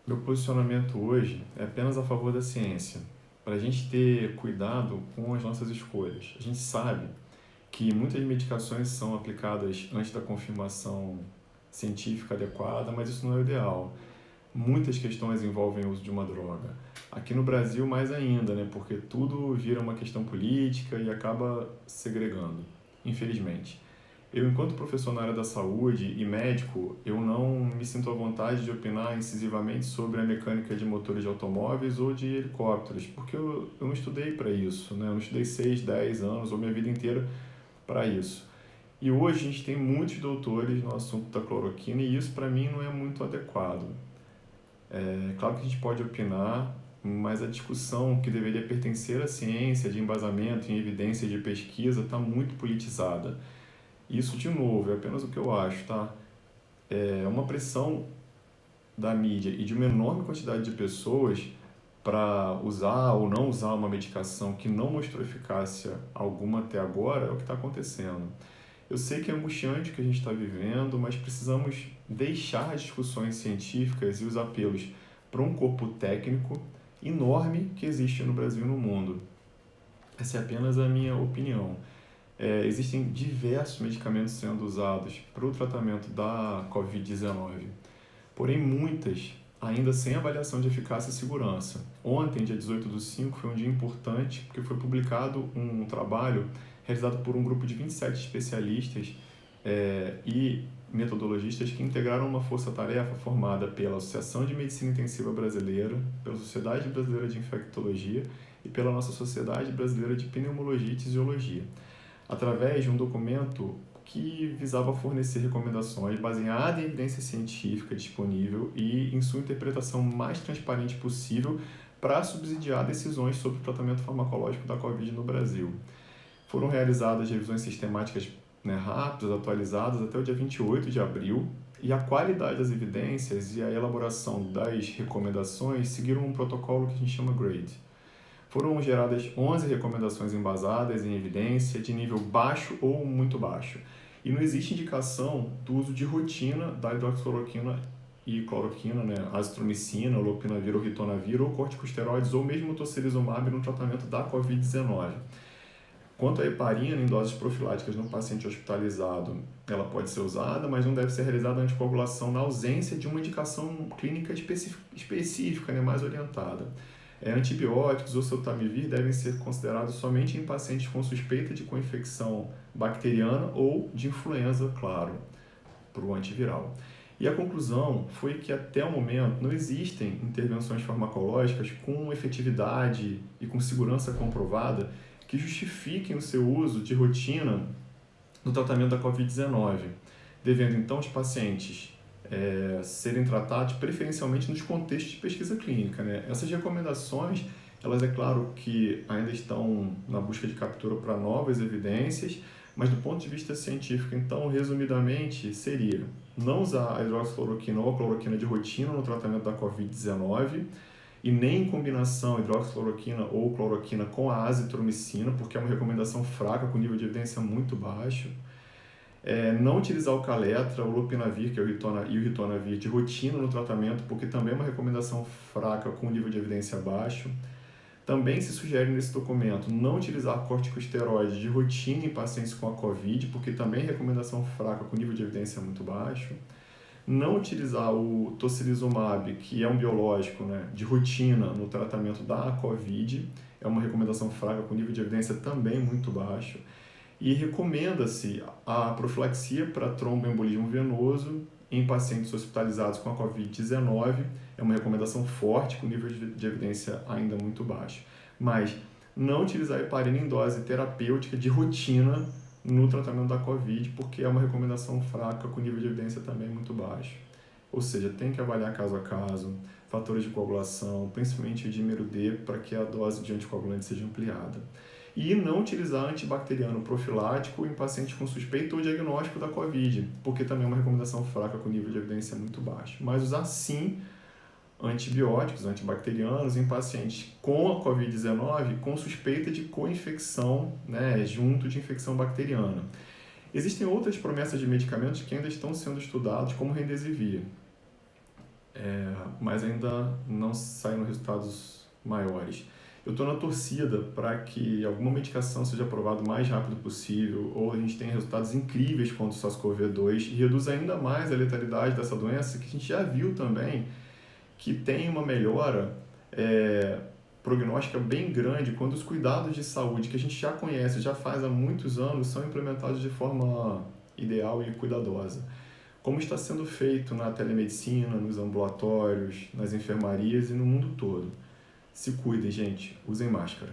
Meu posicionamento hoje é apenas a favor da ciência, para a gente ter cuidado com as nossas escolhas. A gente sabe que muitas medicações são aplicadas antes da confirmação científica adequada, mas isso não é o ideal. Muitas questões envolvem o uso de uma droga. Aqui no Brasil, mais ainda, né? Porque tudo vira uma questão política e acaba segregando, infelizmente. Eu, enquanto professor na área da saúde e médico, eu não me sinto à vontade de opinar incisivamente sobre a mecânica de motores de automóveis ou de helicópteros, porque eu não estudei para isso, né? Eu não estudei 6, 10 anos ou minha vida inteira para isso. E hoje a gente tem muitos doutores no assunto da cloroquina e isso para mim não é muito adequado. É claro que a gente pode opinar, mas a discussão que deveria pertencer à ciência, de embasamento em evidência de pesquisa, está muito politizada. Isso, de novo, é apenas o que eu acho, tá? É uma pressão da mídia e de uma enorme quantidade de pessoas para usar ou não usar uma medicação que não mostrou eficácia alguma até agora é o que está acontecendo. Eu sei que é angustiante o que a gente está vivendo, mas precisamos deixar as discussões científicas e os apelos para um corpo técnico enorme que existe no Brasil e no mundo. Essa é apenas a minha opinião. Existem diversos medicamentos sendo usados para o tratamento da Covid-19, porém muitas ainda sem avaliação de eficácia e segurança. Ontem, dia 18/5, foi um dia importante porque foi publicado um trabalho realizado por um grupo de 27 especialistas e metodologistas que integraram uma força-tarefa formada pela Associação de Medicina Intensiva Brasileira, pela Sociedade Brasileira de Infectologia e pela nossa Sociedade Brasileira de Pneumologia e Tisiologia, através de um documento que visava fornecer recomendações baseadas em evidência científica disponível e em sua interpretação mais transparente possível para subsidiar decisões sobre o tratamento farmacológico da Covid no Brasil. Foram realizadas revisões sistemáticas, né, rápidas, atualizadas até o dia 28 de abril, e a qualidade das evidências e a elaboração das recomendações seguiram um protocolo que a gente chama GRADE. Foram geradas 11 recomendações embasadas em evidência de nível baixo ou muito baixo. E não existe indicação do uso de rotina da hidroxicloroquina e cloroquina, né, azitromicina, lopinavir ou ritonavir, ou corticosteroides, ou mesmo tocilizumab no tratamento da Covid-19. Quanto à heparina em doses profiláticas no paciente hospitalizado, ela pode ser usada, mas não deve ser realizada anticoagulação na ausência de uma indicação clínica específica, né, mais orientada. Antibióticos ou oseltamivir devem ser considerados somente em pacientes com suspeita de co-infecção bacteriana ou de influenza, claro, para o antiviral. E a conclusão foi que até o momento não existem intervenções farmacológicas com efetividade e com segurança comprovada que justifiquem o seu uso de rotina no tratamento da Covid-19, devendo então os pacientes serem tratados preferencialmente nos contextos de pesquisa clínica, né? Essas recomendações, elas é claro que ainda estão na busca de captura para novas evidências, mas do ponto de vista científico, então, resumidamente, seria não usar a hidroxicloroquina ou a cloroquina de rotina no tratamento da Covid-19 e nem em combinação hidroxicloroquina ou cloroquina com a azitromicina, porque é uma recomendação fraca com nível de evidência muito baixo. Não utilizar o Caletra, o lopinavir, que é e o ritonavir de rotina no tratamento, porque também é uma recomendação fraca com nível de evidência baixo. Também se sugere nesse documento não utilizar corticosteroides de rotina em pacientes com a COVID, porque também é recomendação fraca com nível de evidência muito baixo. Não utilizar o tocilizumab, que é um biológico, né, de rotina no tratamento da COVID, é uma recomendação fraca com nível de evidência também muito baixo. E recomenda-se a profilaxia para tromboembolismo venoso em pacientes hospitalizados com a Covid-19. É uma recomendação forte, com nível de evidência ainda muito baixo. Mas não utilizar heparina em dose terapêutica de rotina no tratamento da Covid, porque é uma recomendação fraca, com nível de evidência também muito baixo. Ou seja, tem que avaliar caso a caso, fatores de coagulação, principalmente o dímero D, para que a dose de anticoagulante seja ampliada. E não utilizar antibacteriano profilático em pacientes com suspeita ou diagnóstico da COVID, porque também é uma recomendação fraca com nível de evidência muito baixo. Mas usar sim antibióticos, antibacterianos em pacientes com a COVID-19 com suspeita de co-infecção, né, junto de infecção bacteriana. Existem outras promessas de medicamentos que ainda estão sendo estudados, como Remdesivir. mas ainda não saíram resultados maiores. Eu estou na torcida para que alguma medicação seja aprovada o mais rápido possível, ou a gente tenha resultados incríveis contra o SARS-CoV-2 e reduza ainda mais a letalidade dessa doença, que a gente já viu também que tem uma melhora prognóstica bem grande quando os cuidados de saúde que a gente já conhece, já faz há muitos anos, são implementados de forma ideal e cuidadosa. Como está sendo feito na telemedicina, nos ambulatórios, nas enfermarias e no mundo todo. Se cuidem, gente. Usem máscara.